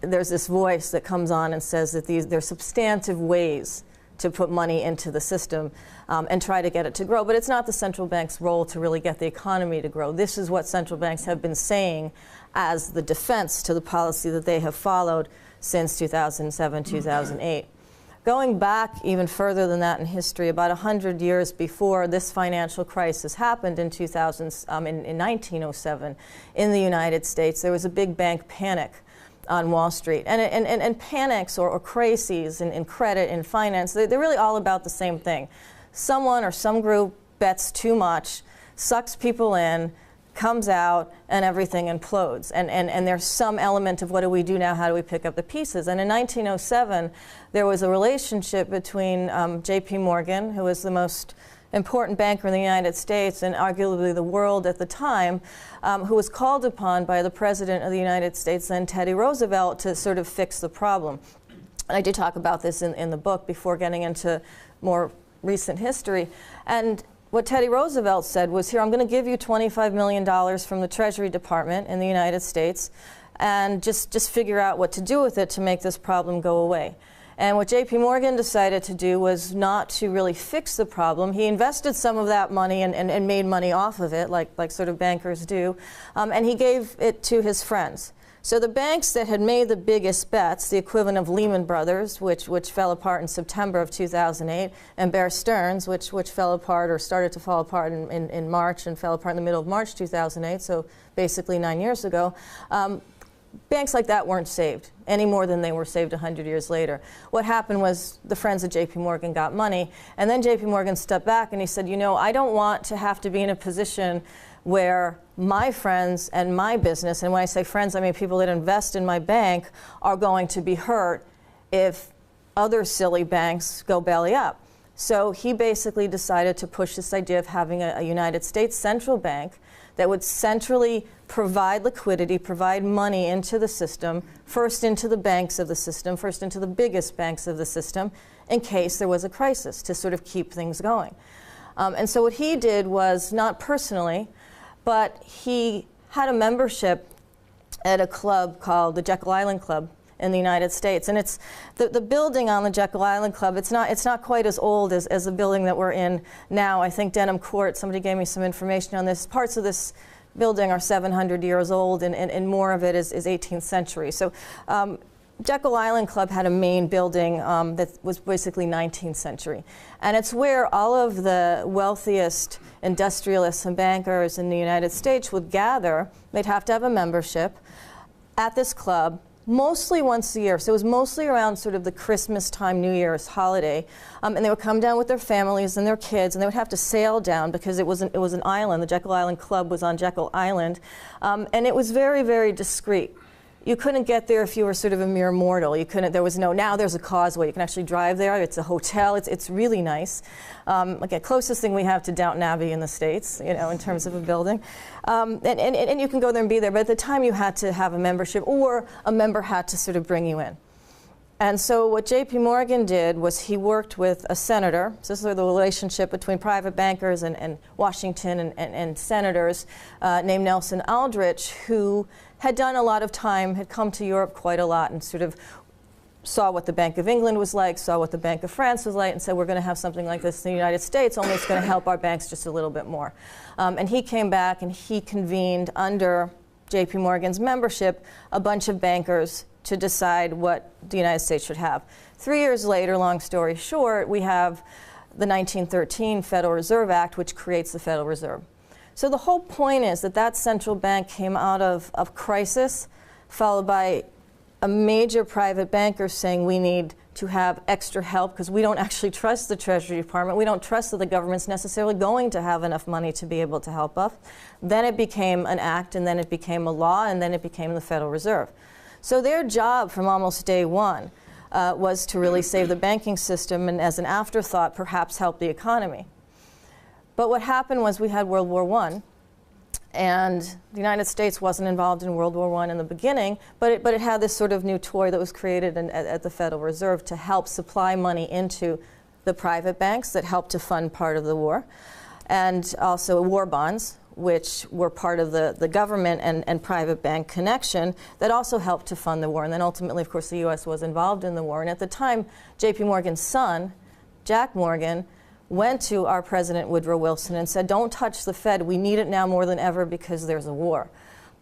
there's this voice that comes on and says that there's substantive ways to put money into the system and try to get it to grow. But it's not the central bank's role to really get the economy to grow. This is what central banks have been saying as the defense to the policy that they have followed since 2007, 2008. Going back even further than that in history, about 100 years before this financial crisis happened in 1907 in the United States, there was a big bank panic on Wall Street. And panics or crises in credit and finance, they're really all about the same thing. Someone or some group bets too much, sucks people in, comes out, and everything implodes. And there's some element of what do we do now, how do we pick up the pieces? And in 1907, there was a relationship between J.P. Morgan, who was the most important banker in the United States and arguably the world at the time, who was called upon by the President of the United States, then Teddy Roosevelt, to sort of fix the problem. And I did talk about this in the book before getting into more recent history. And what Teddy Roosevelt said was, here, I'm going to give you $25 million from the Treasury Department in the United States, and just figure out what to do with it to make this problem go away. And what J.P. Morgan decided to do was not to really fix the problem. He invested some of that money and made money off of it, like sort of bankers do, and he gave it to his friends. So the banks that had made the biggest bets, the equivalent of Lehman Brothers, which fell apart in September of 2008, and Bear Stearns, which fell apart or started to fall apart in March and fell apart in the middle of March 2008, so basically 9 years ago, banks like that weren't saved any more than they were saved 100 years later. What happened was the friends of J.P. Morgan got money, and then J.P. Morgan stepped back and he said, you know, I don't want to have to be in a position where my friends and my business, and when I say friends, I mean people that invest in my bank, are going to be hurt if other silly banks go belly up. So he basically decided to push this idea of having a United States central bank that would centrally provide liquidity, provide money into the system, first into the banks of the system, first into the biggest banks of the system, in case there was a crisis, to sort of keep things going. And so what he did was, not personally, but he had a membership at a club called the Jekyll Island Club in the United States. And it's the building on the Jekyll Island Club, it's not quite as old as the building that we're in now. I think Denham Court, somebody gave me some information on this. Parts of this building are 700 years old, and more of it is 18th century. So Jekyll Island Club had a main building that was basically 19th century. And it's where all of the wealthiest industrialists and bankers in the United States would gather. They'd have to have a membership at this club, mostly once a year. So it was mostly around sort of the Christmas time, New Year's holiday. And they would come down with their families and their kids, and they would have to sail down because it was an island. The Jekyll Island Club was on Jekyll Island. And it was very, very discreet. You couldn't get there if you were sort of a mere mortal. You couldn't. There was no. Now there's a causeway. You can actually drive there. It's a hotel. It's really nice. Again, closest thing we have to Downton Abbey in the States, you know, in terms of a building. And you can go there and be there. But at the time, you had to have a membership, or a member had to sort of bring you in. And so what J.P. Morgan did was he worked with a senator. So this is the relationship between private bankers and Washington and senators named Nelson Aldrich, who had done a lot of time, had come to Europe quite a lot, and sort of saw what the Bank of England was like, saw what the Bank of France was like, and said, we're going to have something like this in the United States, only it's going to help our banks just a little bit more. And he came back and he convened under J.P. Morgan's membership a bunch of bankers to decide what the United States should have. 3 years later, long story short, we have the 1913 Federal Reserve Act, which creates the Federal Reserve. So the whole point is that that central bank came out of crisis, followed by a major private banker saying we need to have extra help because we don't actually trust the Treasury Department. We don't trust that the government's necessarily going to have enough money to be able to help us. Then it became an act, and then it became a law, and then it became the Federal Reserve. So their job from almost day one was to really save the banking system, and as an afterthought, perhaps help the economy. But what happened was we had World War I, and the United States wasn't involved in World War I in the beginning, but it had this sort of new toy that was created at the Federal Reserve to help supply money into the private banks that helped to fund part of the war, and also war bonds, which were part of the government and private bank connection that also helped to fund the war. And then ultimately, of course, the U.S. was involved in the war. And at the time, J.P. Morgan's son, Jack Morgan, went to our President Woodrow Wilson and said, don't touch the Fed. We need it now more than ever because there's a war.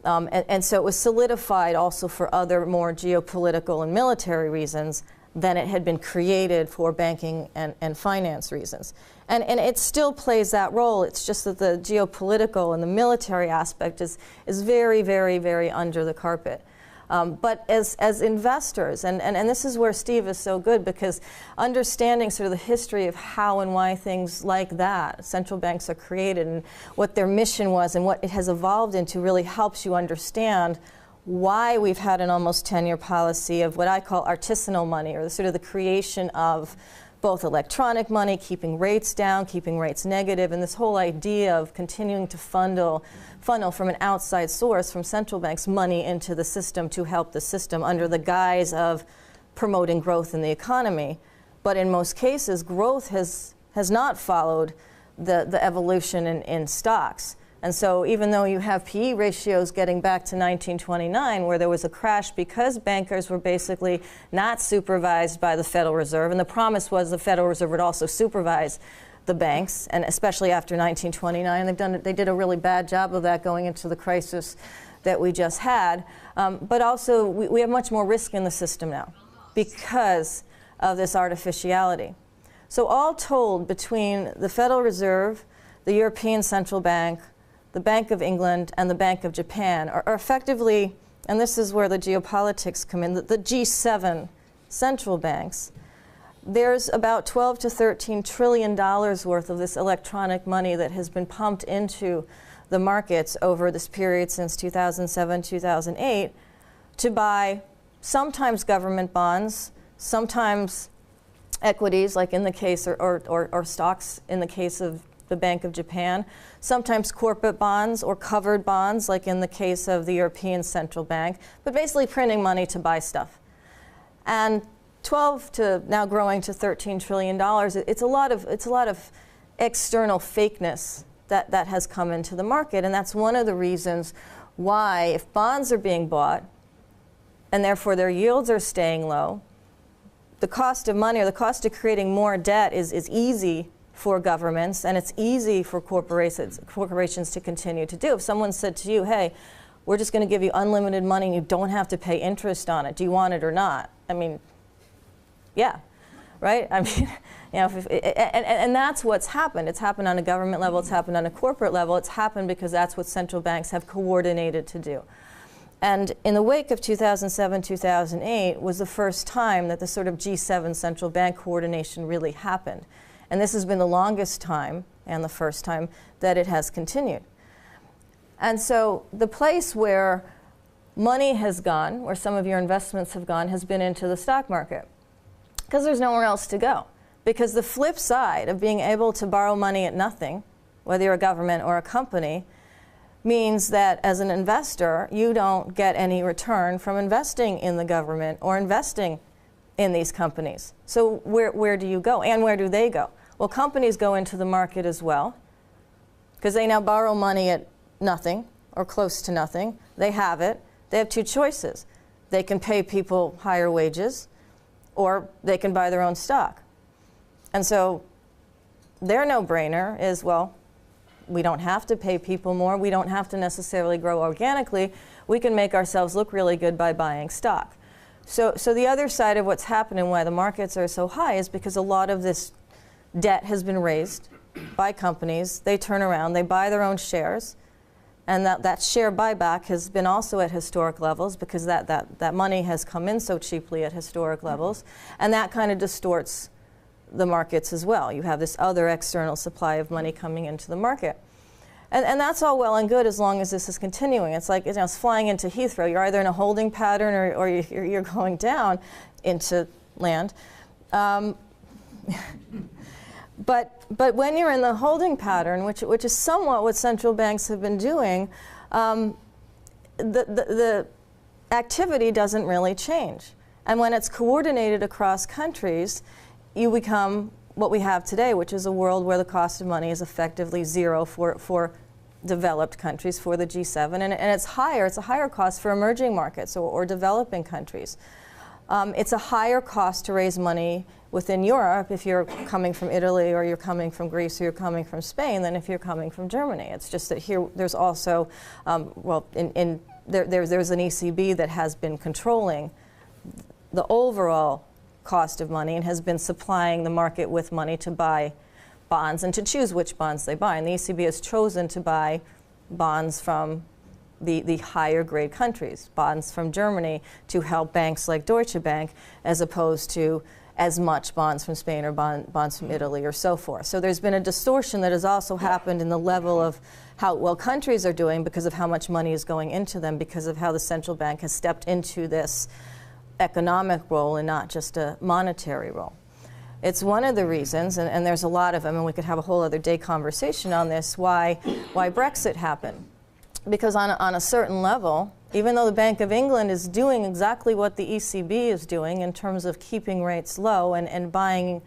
And so it was solidified also for other more geopolitical and military reasons than it had been created for banking and finance reasons. And it still plays that role. It's just that the geopolitical and the military aspect is very, very, very under the carpet. But as investors, and this is where Steve is so good, because understanding sort of the history of how and why things like that, central banks are created, and what their mission was and what it has evolved into, really helps you understand why we've had an almost 10-year policy of what I call artisanal money, or the sort of the creation of both electronic money, keeping rates down, keeping rates negative, and this whole idea of continuing to funnel from an outside source, from central banks, money into the system to help the system under the guise of promoting growth in the economy. But in most cases, growth has not followed the evolution in stocks. And so even though you have PE ratios getting back to 1929, where there was a crash because bankers were basically not supervised by the Federal Reserve, and the promise was the Federal Reserve would also supervise the banks, and especially after 1929, they did a really bad job of that going into the crisis that we just had. But also, we have much more risk in the system now because of this artificiality. So all told, between the Federal Reserve, the European Central Bank, the Bank of England, and the Bank of Japan are effectively, and this is where the geopolitics come in, the G7 central banks. There's about $12 to $13 trillion worth of this electronic money that has been pumped into the markets over this period since 2007, 2008 to buy sometimes government bonds, sometimes equities, like in the case, or stocks in the case of the Bank of Japan, sometimes corporate bonds or covered bonds, like in the case of the European Central Bank, but basically printing money to buy stuff. And 12 to now growing to $13 trillion, it's a lot of external fakeness that has come into the market, and that's one of the reasons why, if bonds are being bought and therefore their yields are staying low, the cost of money or the cost of creating more debt is easy for governments, and it's easy for corporations to continue to do. If someone said to you, hey, we're just going to give you unlimited money and you don't have to pay interest on it, do you want it or not? I mean, yeah, right? I mean, you know, and that's what's happened. It's happened on a government level, it's happened on a corporate level, it's happened because that's what central banks have coordinated to do. And in the wake of 2007, 2008 was the first time that the sort of G7 central bank coordination really happened. And this has been the longest time and the first time that it has continued. And so the place where money has gone, where some of your investments have gone, has been into the stock market, because there's nowhere else to go. Because the flip side of being able to borrow money at nothing, whether you're a government or a company, means that as an investor, you don't get any return from investing in the government or investing in these companies. So where do you go, and where do they go? Well, companies go into the market as well, because they now borrow money at nothing or close to nothing. They have it. They have two choices. They can pay people higher wages, or they can buy their own stock. And so their no-brainer is, well, we don't have to pay people more. We don't have to necessarily grow organically. We can make ourselves look really good by buying stock. So the other side of what's happened and why the markets are so high is because a lot of this debt has been raised by companies. They turn around, they buy their own shares, and that share buyback has been also at historic levels because that money has come in so cheaply at historic levels, and that kind of distorts the markets as well. You have this other external supply of money coming into the market. And that's all well and good as long as this is continuing. It's like, you know, it's flying into Heathrow. You're either in a holding pattern or you're going down into land. But when you're in the holding pattern, which is somewhat what central banks have been doing, the activity doesn't really change. And when it's coordinated across countries, you become what we have today, which is a world where the cost of money is effectively zero for developed countries, for the G7, and it's higher. It's a higher cost for emerging markets or developing countries. It's a higher cost to raise money within Europe if you're coming from Italy or you're coming from Greece or you're coming from Spain than if you're coming from Germany. It's just that here there's also, there's an ECB that has been controlling the overall cost of money and has been supplying the market with money to buy bonds and to choose which bonds they buy. And the ECB has chosen to buy bonds from the higher grade countries, bonds from Germany to help banks like Deutsche Bank, as opposed to as much bonds from Spain or bonds from Italy or so forth. So there's been a distortion that has also happened in the level of how well countries are doing because of how much money is going into them, because of how the central bank has stepped into this economic role and not just a monetary role. It's one of the reasons, and there's a lot of them, and we could have a whole other day conversation on this, why Brexit happened. Because on a certain level, even though the Bank of England is doing exactly what the ECB is doing in terms of keeping rates low and buying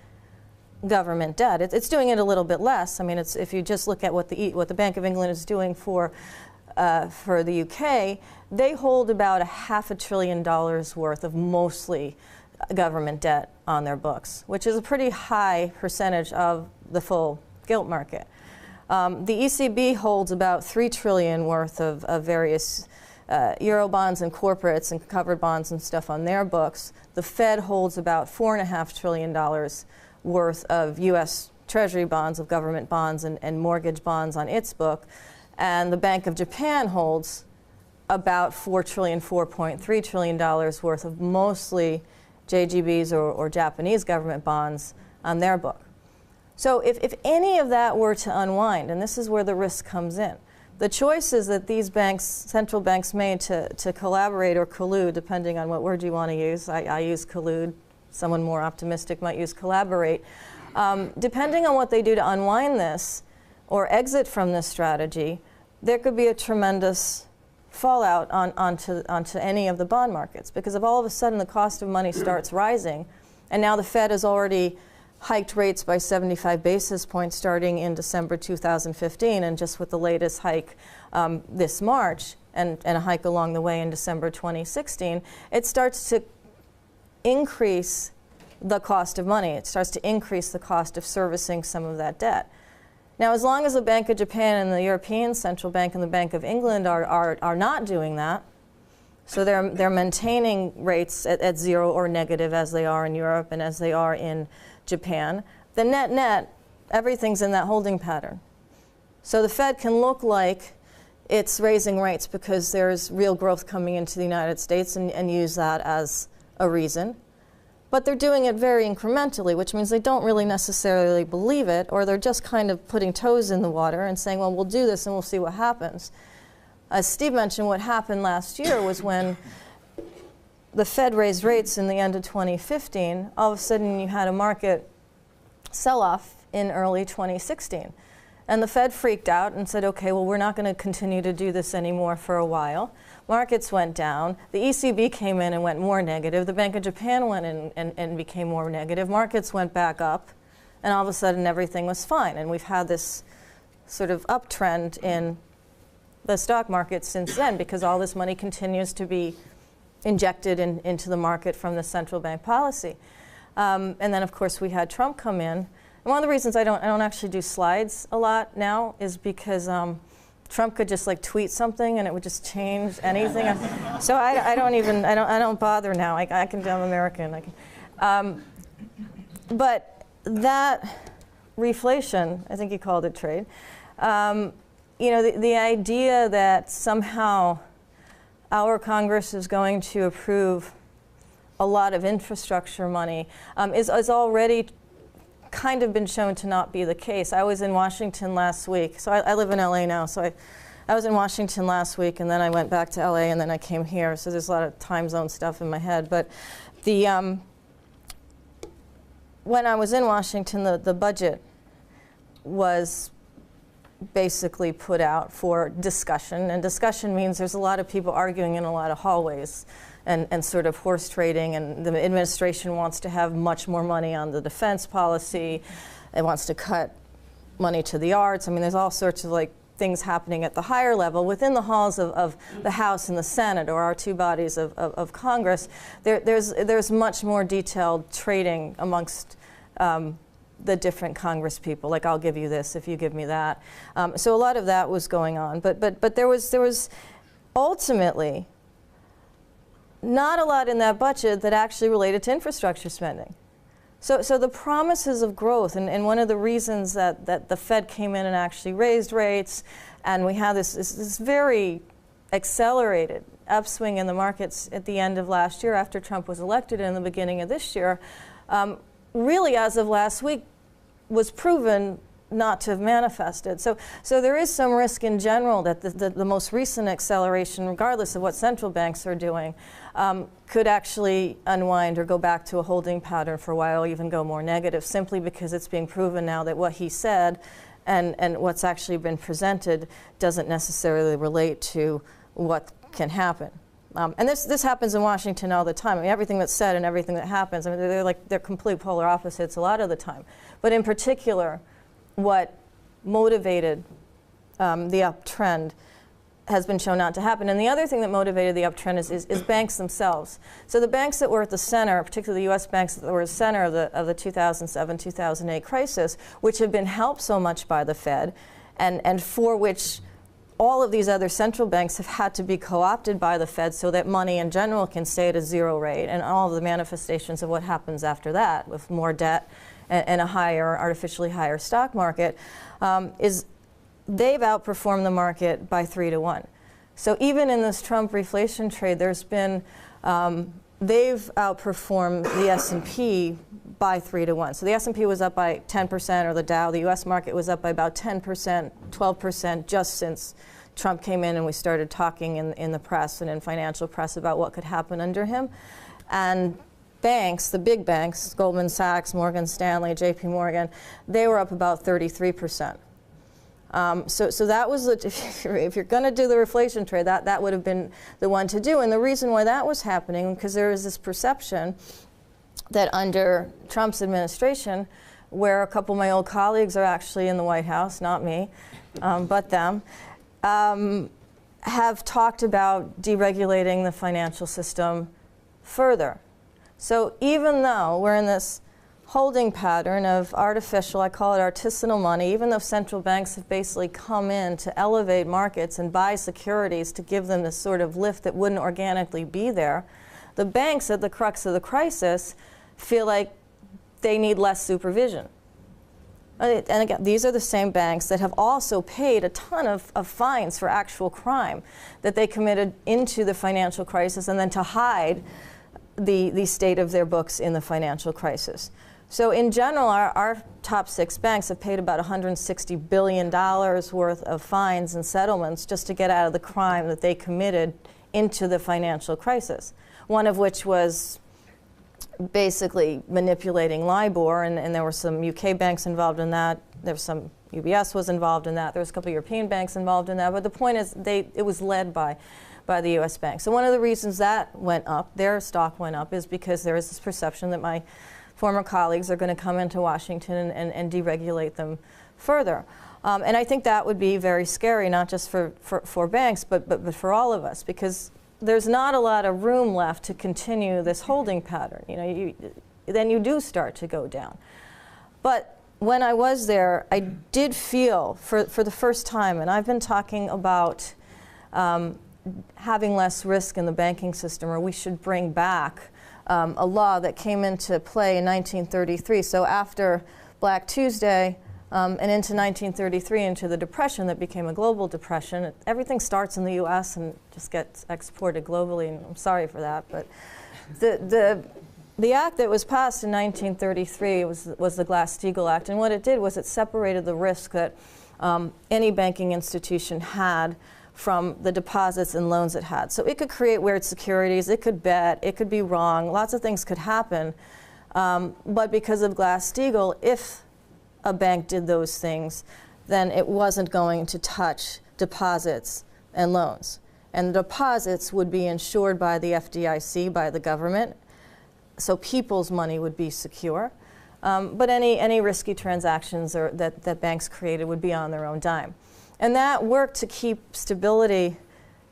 government debt, it's doing it a little bit less. I mean, if you just look at what the Bank of England is doing for the UK, they hold about $500 billion worth of mostly government debt on their books, which is a pretty high percentage of the full gilt market. The ECB holds about $3 trillion worth of various Euro bonds and corporates and covered bonds and stuff on their books. The Fed holds about $4.5 trillion worth of U.S. Treasury bonds, of government bonds and mortgage bonds on its book. And the Bank of Japan holds about $4.3 trillion worth of mostly JGBs or Japanese government bonds on their book. So if any of that were to unwind, and this is where the risk comes in, the choices that these banks, central banks made to collaborate or collude, depending on what word you want to use, I use collude, someone more optimistic might use collaborate, depending on what they do to unwind this or exit from this strategy, there could be a tremendous fallout onto any of the bond markets, because if all of a sudden the cost of money starts rising, and now the Fed has already hiked rates by 75 basis points starting in December 2015, and just with the latest hike this March, and a hike along the way in December 2016, it starts to increase the cost of money. It starts to increase the cost of servicing some of that debt. Now, as long as the Bank of Japan and the European Central Bank and the Bank of England are not doing that, so they're maintaining rates at zero or negative as they are in Europe and as they are in Japan, the net, everything's in that holding pattern. So the Fed can look like it's raising rates because there's real growth coming into the United States and use that as a reason. But they're doing it very incrementally, which means they don't really necessarily believe it, or they're just kind of putting toes in the water and saying, well, we'll do this and we'll see what happens. As Steve mentioned, what happened last year was when the Fed raised rates in the end of 2015, all of a sudden you had a market sell-off in early 2016. And the Fed freaked out and said, okay, well, we're not going to continue to do this anymore for a while. Markets went down. The ECB came in and went more negative. The Bank of Japan went in and became more negative. Markets went back up. And all of a sudden, everything was fine. And we've had this sort of uptrend in the stock market since then, because all this money continues to be injected into the market from the central bank policy. And then, of course, we had Trump come in. And one of the reasons I don't actually do slides a lot now is because Trump could just like tweet something and it would just change anything. So I don't bother now. I'm American. But that reflation, I think you called it trade. You know, the idea that somehow our Congress is going to approve a lot of infrastructure money is already kind of been shown to not be the case. I was in Washington last week. So I live in LA now. So I was in Washington last week, and then I went back to LA, and then I came here. So there's a lot of time zone stuff in my head. But when I was in Washington, the budget was basically put out for discussion. And discussion means there's a lot of people arguing in a lot of hallways and sort of horse trading. And the administration wants to have much more money on the defense policy. It wants to cut money to the arts. I mean, there's all sorts of like things happening at the higher level, within the halls of the House and the Senate, or our two bodies of Congress, there's much more detailed trading amongst the different Congress people. Like, I'll give you this if you give me that. So a lot of that was going on. But there was ultimately not a lot in that budget that actually related to infrastructure spending. So the promises of growth, and one of the reasons that the Fed came in and actually raised rates, and we had this very accelerated upswing in the markets at the end of last year after Trump was elected and in the beginning of this year, really as of last week was proven not to have manifested. So there is some risk in general that the most recent acceleration, regardless of what central banks are doing, could actually unwind or go back to a holding pattern for a while, even go more negative, simply because it's being proven now that what he said and what's actually been presented doesn't necessarily relate to what can happen. And this happens in Washington all the time. I mean, everything that's said and everything that happens, I mean, they're complete polar opposites a lot of the time. But in particular, what motivated the uptrend has been shown not to happen. And the other thing that motivated the uptrend is banks themselves. So the banks that were at the center, particularly the U.S. banks that were at the center of the 2007-2008 crisis, which have been helped so much by the Fed, and for which all of these other central banks have had to be co-opted by the Fed so that money in general can stay at a zero rate, and all of the manifestations of what happens after that with more debt and a higher, artificially higher stock market, is they've outperformed the market by 3 to 1. So even in this Trump reflation trade, there's been, they've outperformed the S&P by 3 to 1. So the S&P was up by 10%, or the Dow, the US market was up by about 10%, 12% just since Trump came in and we started talking in the press and in financial press about what could happen under him. And banks, the big banks, Goldman Sachs, Morgan Stanley, JP Morgan, they were up about 33%. So that was, if you're going to do the reflation trade, that would have been the one to do. And the reason why that was happening, because there was this perception that under Trump's administration, where a couple of my old colleagues are actually in the White House, not me, but them, have talked about deregulating the financial system further. So even though we're in this holding pattern of artificial, I call it artisanal money, even though central banks have basically come in to elevate markets and buy securities to give them this sort of lift that wouldn't organically be there, the banks at the crux of the crisis feel like they need less supervision. And again, these are the same banks that have also paid a ton of fines for actual crime that they committed into the financial crisis and then to hide the state of their books in the financial crisis. So in general, our top 6 banks have paid about $160 billion worth of fines and settlements just to get out of the crime that they committed into the financial crisis, one of which was basically manipulating LIBOR, and there were some UK banks involved in that. There was some, UBS was involved in that. There was a couple of European banks involved in that. But the point is, it was led by the U.S. banks. So one of the reasons that went up, their stock went up, is because there is this perception that my former colleagues are going to come into Washington and deregulate them further. And I think that would be very scary, not just for banks, but for all of us, because there's not a lot of room left to continue this holding pattern. You know, then you do start to go down. But when I was there, I did feel, for the first time, and I've been talking about having less risk in the banking system, or we should bring back a law that came into play in 1933. So after Black Tuesday and into 1933, into the Depression that became a global depression, everything starts in the U.S. and just gets exported globally, and I'm sorry for that. But the act that was passed in 1933 was the Glass-Steagall Act, and what it did was it separated the risk that any banking institution had from the deposits and loans it had. So it could create weird securities, it could bet, it could be wrong, lots of things could happen. But because of Glass-Steagall, if a bank did those things, then it wasn't going to touch deposits and loans. And the deposits would be insured by the FDIC, by the government, so people's money would be secure. But any risky transactions that banks created would be on their own dime. And that worked to keep stability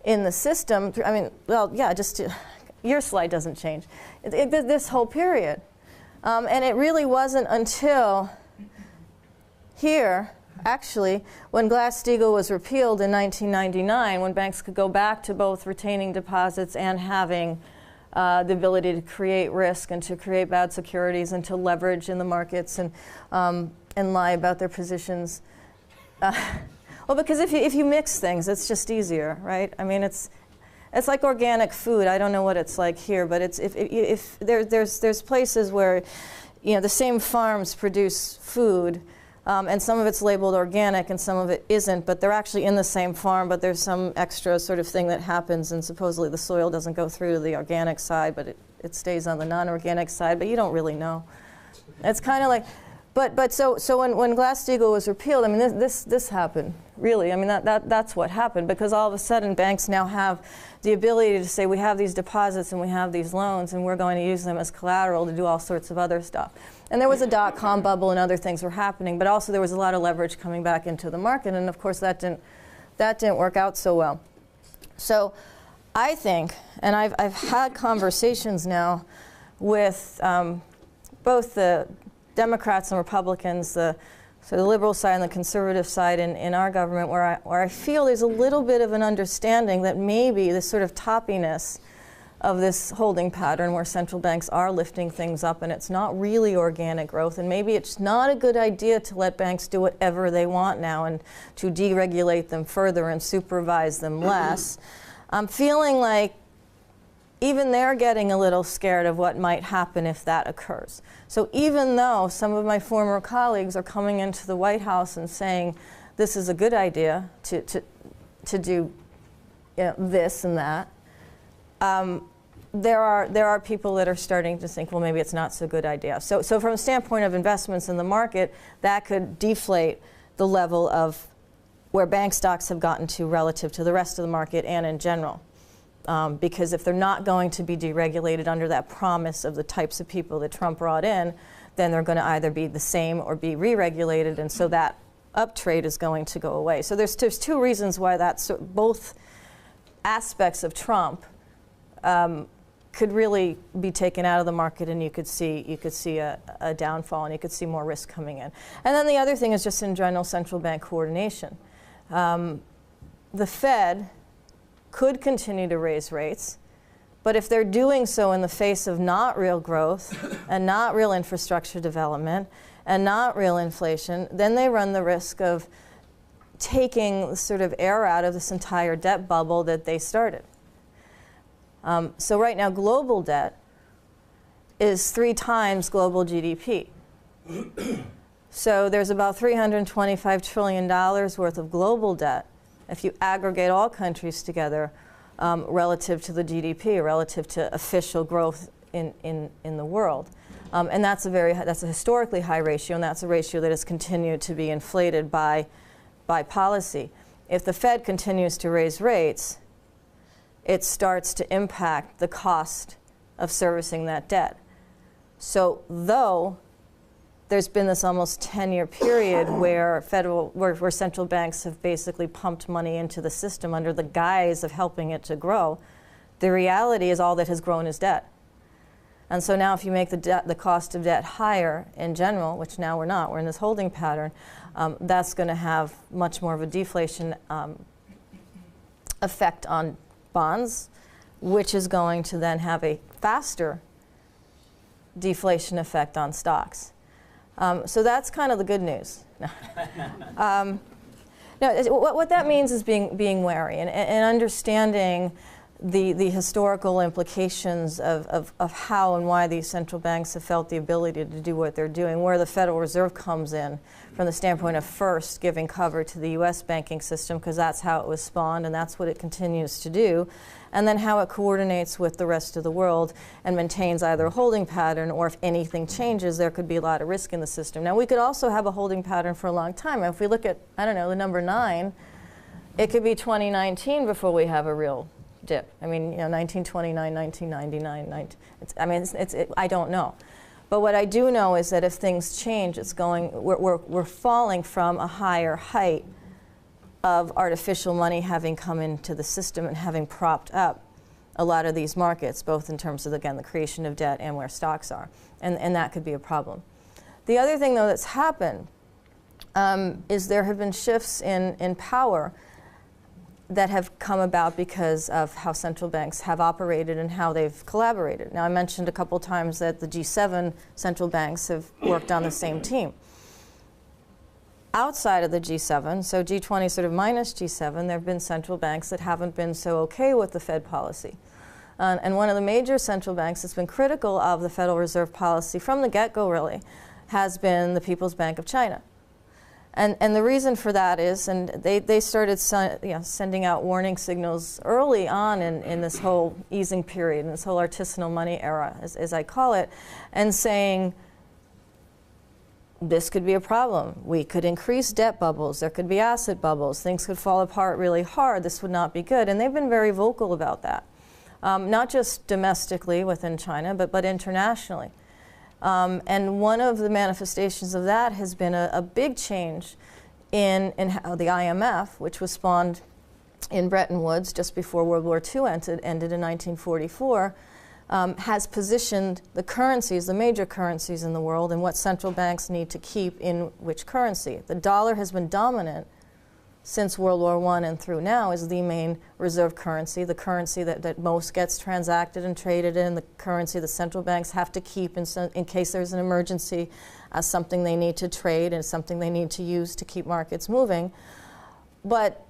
in the system. I mean, well, yeah, your slide doesn't change. This whole period. And it really wasn't until here, actually, when Glass-Steagall was repealed in 1999, when banks could go back to both retaining deposits and having the ability to create risk and to create bad securities and to leverage in the markets and lie about their positions. Well, because if you mix things, it's just easier, right? I mean, it's like organic food. I don't know what it's like here, but it's if there's places where, you know, the same farms produce food, and some of it's labeled organic and some of it isn't, but they're actually in the same farm, but there's some extra sort of thing that happens, and supposedly the soil doesn't go through to the organic side, but it stays on the non-organic side, but you don't really know. It's kind of like, but so when Glass-Steagall was repealed, I mean, this happened, really. I mean, that's what happened, because all of a sudden banks now have the ability to say, we have these deposits and we have these loans, and we're going to use them as collateral to do all sorts of other stuff. And there was a dot-com bubble and other things were happening, but also there was a lot of leverage coming back into the market, and of course that didn't work out so well. So I think, and I've had conversations now with both the Democrats and Republicans, so the liberal side and the conservative side in our government, where I feel there's a little bit of an understanding that maybe this sort of toppiness of this holding pattern where central banks are lifting things up and it's not really organic growth, and maybe it's not a good idea to let banks do whatever they want now and to deregulate them further and supervise them less. I'm feeling like even they're getting a little scared of what might happen if that occurs. So even though some of my former colleagues are coming into the White House and saying this is a good idea to do, you know, this and that, there are people that are starting to think, well, maybe it's not so good idea. So from a standpoint of investments in the market, that could deflate the level of where bank stocks have gotten to relative to the rest of the market and in general. Because if they're not going to be deregulated under that promise of the types of people that Trump brought in, then they're going to either be the same or be re-regulated, and so that uptrade is going to go away. So there's two reasons why that's both aspects of Trump could really be taken out of the market, and you could see a downfall, and you could see more risk coming in. And then the other thing is just in general central bank coordination. The Fed could continue to raise rates, but if they're doing so in the face of not real growth and not real infrastructure development and not real inflation, then they run the risk of taking the sort of air out of this entire debt bubble that they started. So right now, global debt is 3 times global GDP. So there's about $325 trillion worth of global debt if you aggregate all countries together relative to the GDP, relative to official growth in the world. And that's a historically high ratio, and that's a ratio that has continued to be inflated by policy. If the Fed continues to raise rates, it starts to impact the cost of servicing that debt. So though there's been this almost 10-year period where central banks have basically pumped money into the system under the guise of helping it to grow, the reality is all that has grown is debt. And so now if you make the cost of debt higher in general, which now we're not, we're in this holding pattern, that's going to have much more of a deflation effect on bonds, which is going to then have a faster deflation effect on stocks. So that's kind of the good news. No, what that means is being wary and understanding the historical implications of how and why these central banks have felt the ability to do what they're doing, where the Federal Reserve comes in from the standpoint of first giving cover to the U.S. banking system, because that's how it was spawned and that's what it continues to do, and then how it coordinates with the rest of the world and maintains either a holding pattern, or if anything changes, there could be a lot of risk in the system. Now, we could also have a holding pattern for a long time. If we look at, I don't know, the number 9, it could be 2019 before we have a real dip. I mean, 1929, 1999, I don't know. But what I do know is that if things change, we're falling from a higher height of artificial money having come into the system and having propped up a lot of these markets, both in terms of, again, the creation of debt and where stocks are. And that could be a problem. The other thing, though, that's happened is there have been shifts in power that have come about because of how central banks have operated and how they've collaborated. Now, I mentioned a couple times that the G7 central banks have worked on the same team. Outside of the G7, so G20 sort of minus G7, there have been central banks that haven't been so okay with the Fed policy. And one of the major central banks that's been critical of the Federal Reserve policy from the get-go, really, has been the People's Bank of China. And the reason for that is, and they started sending out warning signals early on in this whole easing period, in this whole artisanal money era, as I call it, and saying, this could be a problem. We could increase debt bubbles. There could be asset bubbles. Things could fall apart really hard. This would not be good. And they've been very vocal about that, not just domestically within China, but internationally. And one of the manifestations of that has been a big change in how the IMF, which was spawned in Bretton Woods just before World War II ended in 1944, has positioned the currencies, the major currencies in the world, and what central banks need to keep in which currency. The dollar has been dominant since World War I and through now as the main reserve currency, the currency that most gets transacted and traded in, the currency that central banks have to keep in case there's an emergency as something they need to trade and something they need to use to keep markets moving. But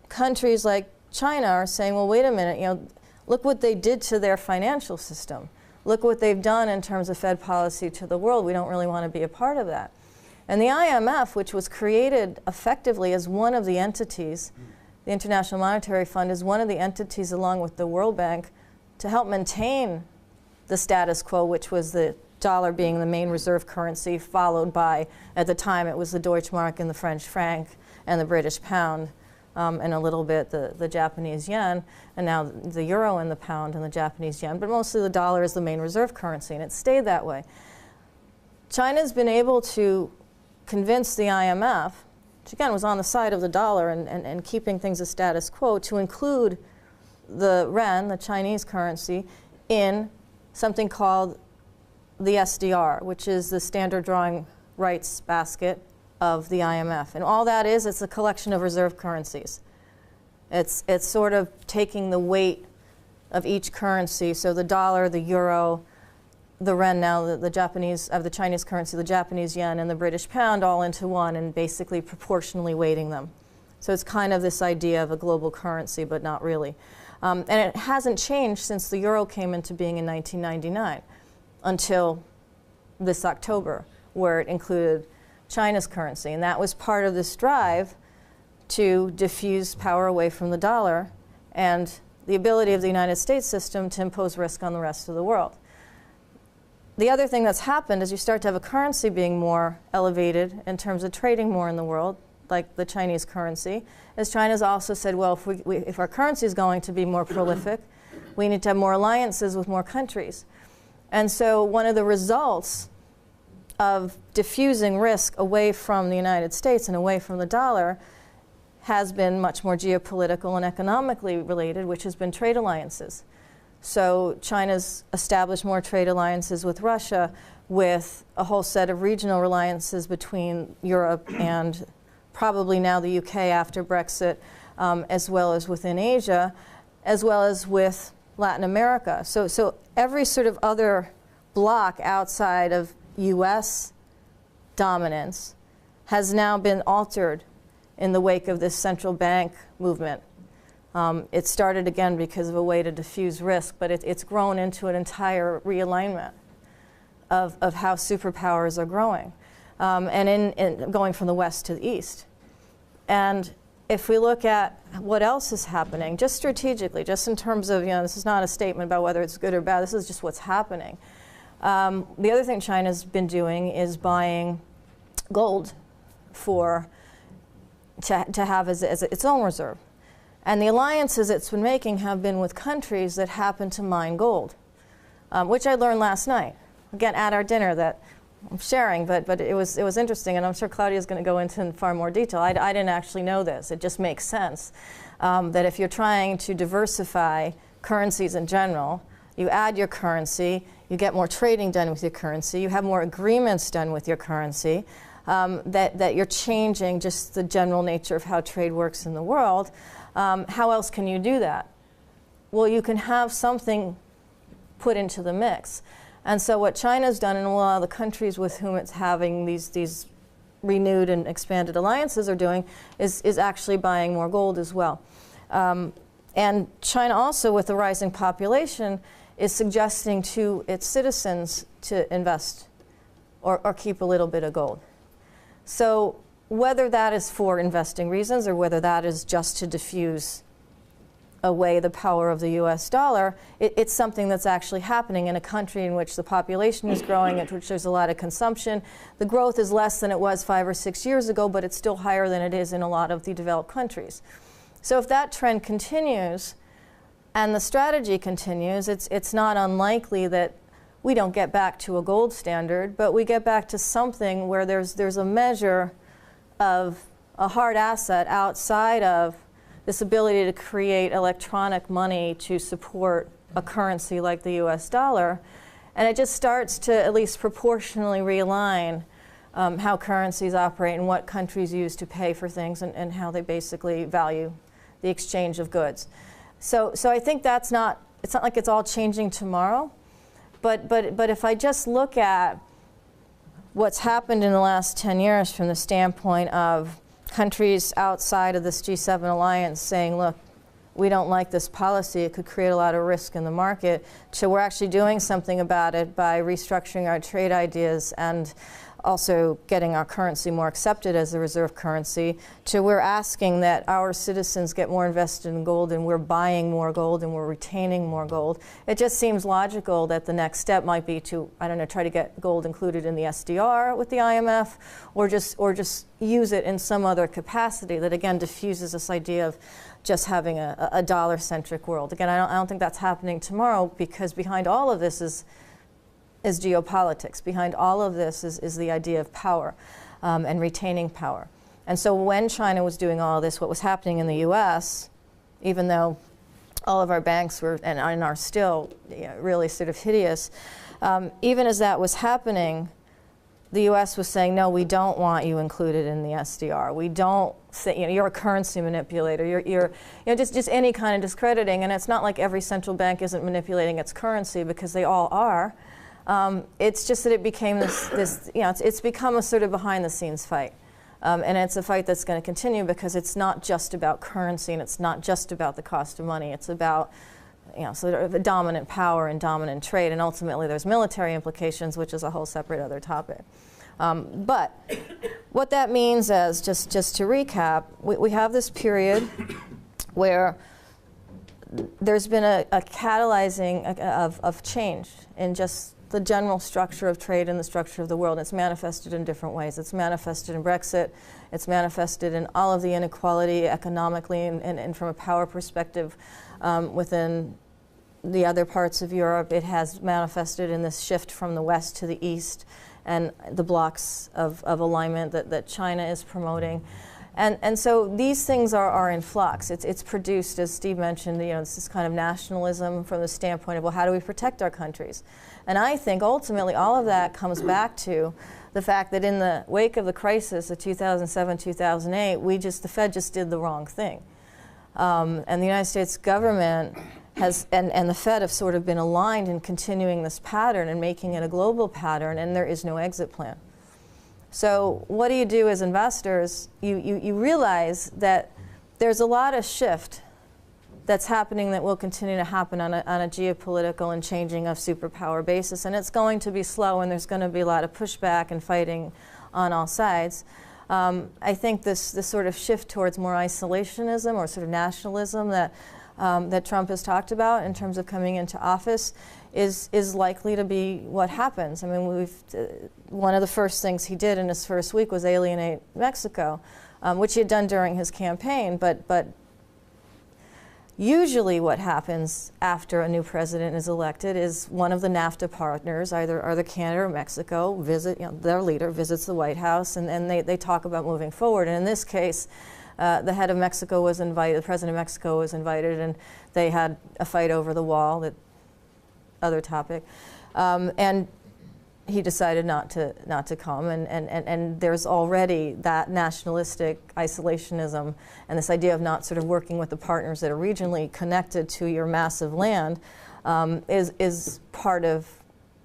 countries like China are saying, well, wait a minute, look what they did to their financial system. Look what they've done in terms of Fed policy to the world. We don't really want to be a part of that. And the IMF, which was created effectively as one of the entities, the International Monetary Fund is one of the entities along with the World Bank to help maintain the status quo, which was the dollar being the main reserve currency, followed by, at the time, it was the Deutschmark and the French franc and the British pound. And a little bit the Japanese yen, and now the euro and the pound and the Japanese yen, but mostly the dollar is the main reserve currency, and it stayed that way. China's been able to convince the IMF, which again was on the side of the dollar and keeping things a status quo, to include the yuan, the Chinese currency, in something called the SDR, which is the standard drawing rights basket of the IMF. And all that is, it's a collection of reserve currencies. It's sort of taking the weight of each currency, so the dollar, the euro, the yuan now, the Japanese, of the Chinese currency, the Japanese yen and the British pound all into one and basically proportionally weighting them. So it's kind of this idea of a global currency, but not really. And it hasn't changed since the euro came into being in 1999 until this October, where it included China's currency, and that was part of this drive to diffuse power away from the dollar and the ability of the United States system to impose risk on the rest of the world. The other thing that's happened is you start to have a currency being more elevated in terms of trading more in the world, like the Chinese currency, as China's also said, well, if our currency is going to be more prolific, we need to have more alliances with more countries. And so one of the results of diffusing risk away from the United States and away from the dollar has been much more geopolitical and economically related, which has been trade alliances. So China's established more trade alliances with Russia, with a whole set of regional alliances between Europe and probably now the UK after Brexit, as well as within Asia, as well as with Latin America. So every sort of other bloc outside of U.S. dominance has now been altered in the wake of this central bank movement. It started again because of a way to diffuse risk, but it's grown into an entire realignment of how superpowers are growing, and in going from the west to the east. And if we look at what else is happening, just strategically, just in terms of, this is not a statement about whether it's good or bad, this is just what's happening. The other thing China's been doing is buying gold to have as its own reserve. And the alliances it's been making have been with countries that happen to mine gold, which I learned last night, again, at our dinner, that I'm sharing, but it was interesting, and I'm sure Claudia's going to go into far more detail. I didn't actually know this. It just makes sense that if you're trying to diversify currencies in general, you add your currency, you get more trading done with your currency, you have more agreements done with your currency, that you're changing just the general nature of how trade works in the world. How else can you do that? Well, you can have something put into the mix. And so what China's done, and a lot of the countries with whom it's having these renewed and expanded alliances are doing, is actually buying more gold as well. And China also, with the rising population, is suggesting to its citizens to invest or keep a little bit of gold. So whether that is for investing reasons or whether that is just to diffuse away the power of the US dollar, it's something that's actually happening in a country in which the population is growing, in which there's a lot of consumption. The growth is less than it was 5 or 6 years ago, but it's still higher than it is in a lot of the developed countries. So if that trend continues and the strategy continues, it's not unlikely that we don't get back to a gold standard, but we get back to something where there's a measure of a hard asset outside of this ability to create electronic money to support a currency like the US dollar. And it just starts to at least proportionally realign how currencies operate and what countries use to pay for things, and how they basically value the exchange of goods. So I think it's not like it's all changing tomorrow, but if I just look at what's happened in the last 10 years from the standpoint of countries outside of this G7 alliance saying, look, we don't like this policy, it could create a lot of risk in the market, so we're actually doing something about it by restructuring our trade ideas and also getting our currency more accepted as a reserve currency, to we're asking that our citizens get more invested in gold, and we're buying more gold and we're retaining more gold. It just seems logical that the next step might be to, I don't know, try to get gold included in the SDR with the IMF, or just use it in some other capacity that again diffuses this idea of just having a dollar-centric world. Again, I don't think that's happening tomorrow, because behind all of this is geopolitics. Behind all of this is the idea of power and retaining power. And so when China was doing all of this, what was happening in the US, even though all of our banks were and are still really sort of hideous, even as that was happening, the US was saying, no, we don't want you included in the SDR. We don't think, you're a currency manipulator. You're just any kind of discrediting. And it's not like every central bank isn't manipulating its currency, because they all are. It's just that it became it's become a sort of behind-the-scenes fight. And it's a fight that's going to continue, because it's not just about currency, and it's not just about the cost of money. It's about sort of a dominant power and dominant trade, and ultimately there's military implications, which is a whole separate other topic. But what that means is, just to recap, we have this period where there's been a catalyzing of change in just the general structure of trade and the structure of the world. It's manifested in different ways. It's manifested in Brexit. It's manifested in all of the inequality economically and from a power perspective within the other parts of Europe. It has manifested in this shift from the West to the East and the blocks of alignment that China is promoting. And so these things are in flux. It's produced, as Steve mentioned, this kind of nationalism from the standpoint of, well, how do we protect our countries? And I think ultimately all of that comes back to the fact that in the wake of the crisis of 2007, 2008, the Fed just did the wrong thing. And the United States government and the Fed have sort of been aligned in continuing this pattern and making it a global pattern, and there is no exit plan. So what do you do as investors? You realize that there's a lot of shift that's happening that will continue to happen on a geopolitical and changing of superpower basis, and it's going to be slow, and there's going to be a lot of pushback and fighting on all sides. I think this sort of shift towards more isolationism or sort of nationalism that Trump has talked about in terms of coming into office is likely to be what happens. I mean, one of the first things he did in his first week was alienate Mexico, which he had done during his campaign, but Usually what happens after a new president is elected is one of the NAFTA partners, either Canada or Mexico, their leader visits the White House, and they talk about moving forward. And in this case, the head of Mexico was invited, the president of Mexico was invited, and they had a fight over the wall, that other topic. And he decided not to come, and there's already that nationalistic isolationism and this idea of not sort of working with the partners that are regionally connected to your massive land is part of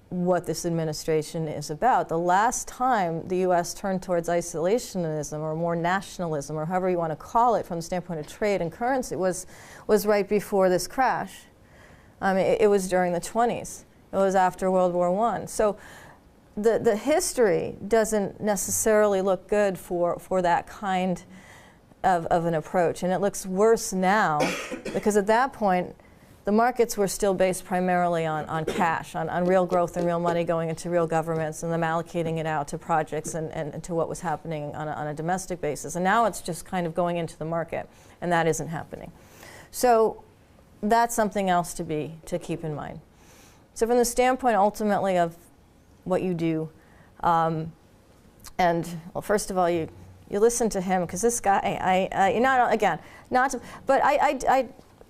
what this administration is about. The last time the U.S. turned towards isolationism or more nationalism, or however you want to call it from the standpoint of trade and currency, was right before this crash. It was during the 20s. It was after World War I. So the history doesn't necessarily look good for that kind of an approach. And it looks worse now because at that point, the markets were still based primarily on cash, on real growth and real money going into real governments and them allocating it out to projects and to what was happening on a domestic basis. And now it's just kind of going into the market, and that isn't happening. So that's something else to keep in mind. So from the standpoint ultimately of what you do, and well, first of all, you listen to him, because this guy,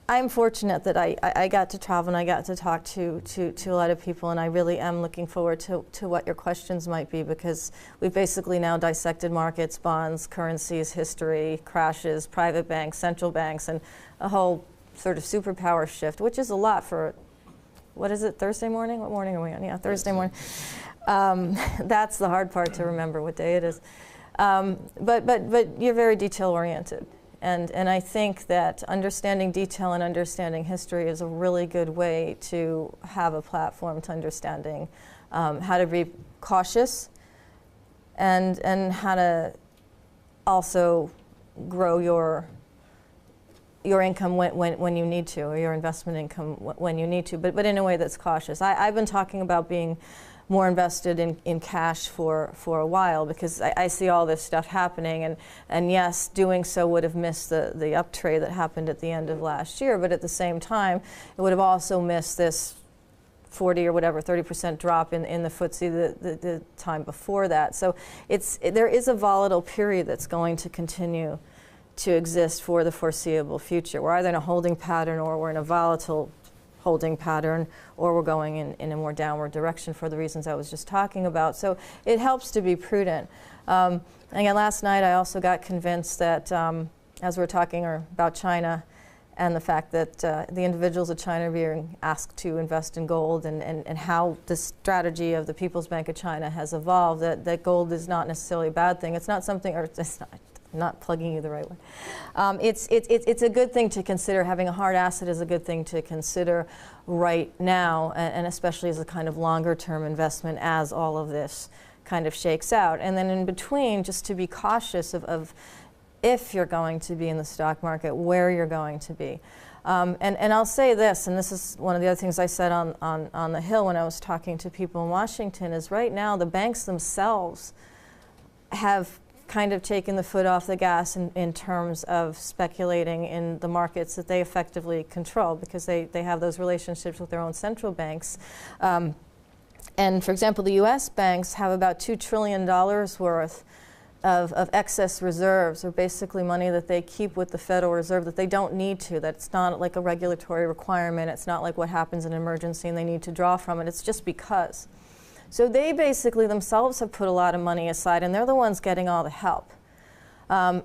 I'm fortunate that I got to travel and I got to talk to a lot of people, and I really am looking forward to what your questions might be, because we've basically now dissected markets, bonds, currencies, history, crashes, private banks, central banks, and a whole sort of superpower shift, which is a lot for, what is it, Thursday morning? What morning are we on? Yeah, Thursday morning. That's the hard part to remember what day it is. But you're very detail oriented. And I think that understanding detail and understanding history is a really good way to have a platform to understanding how to be cautious and how to also grow your income when you need to, or your investment income when you need to, but in a way that's cautious. I've been talking about being more invested in cash for a while, because I see all this stuff happening, and yes, doing so would have missed the uptrade that happened at the end of last year, but at the same time, it would have also missed this 40 or whatever, 30% drop in the FTSE the time before that. So there is a volatile period that's going to continue to exist for the foreseeable future. We're either in a holding pattern, or we're in a volatile holding pattern, or we're going in a more downward direction for the reasons I was just talking about. So it helps to be prudent. Again, last night I also got convinced that, as we're talking about China and the fact that the individuals of China are being asked to invest in gold, and how the strategy of the People's Bank of China has evolved, that gold is not necessarily a bad thing. It's not something, or it's not plugging you the right way. It's a good thing to consider. Having a hard asset is a good thing to consider right now, and especially as a kind of longer term investment as all of this kind of shakes out. And then in between, just to be cautious of if you're going to be in the stock market, where you're going to be. And I'll say this, and this is one of the other things I said on the Hill when I was talking to people in Washington, is right now the banks themselves have kind of taken the foot off the gas in terms of speculating in the markets that they effectively control, because they have those relationships with their own central banks. And for example, the US banks have about $2 trillion worth of excess reserves, or basically money that they keep with the Federal Reserve that they don't need to, that's not like a regulatory requirement, it's not like what happens in an emergency and they need to draw from it, it's just because. So they basically themselves have put a lot of money aside, and they're the ones getting all the help.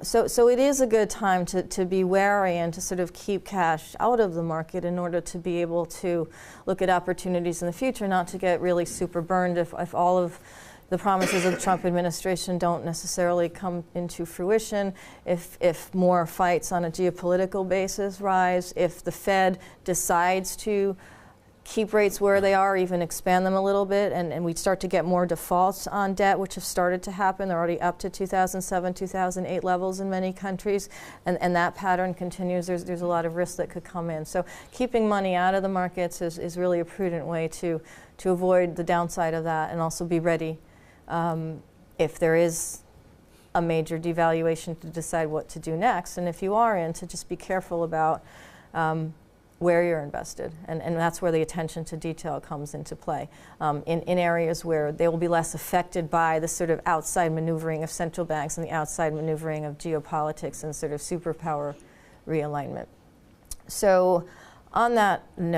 So it is a good time to be wary and to sort of keep cash out of the market in order to be able to look at opportunities in the future, not to get really super burned if all of the promises of the Trump administration don't necessarily come into fruition, if more fights on a geopolitical basis rise, if the Fed decides to keep rates where they are, even expand them a little bit, and we start to get more defaults on debt, which have started to happen. They're already up to 2007, 2008 levels in many countries, and that pattern continues. There's a lot of risk that could come in. So keeping money out of the markets is really a prudent way to avoid the downside of that, and also be ready if there is a major devaluation to decide what to do next. And if you are in, to just be careful about where you're invested, and that's where the attention to detail comes into play. In areas where they will be less affected by the sort of outside maneuvering of central banks and the outside maneuvering of geopolitics and sort of superpower realignment. So on that note,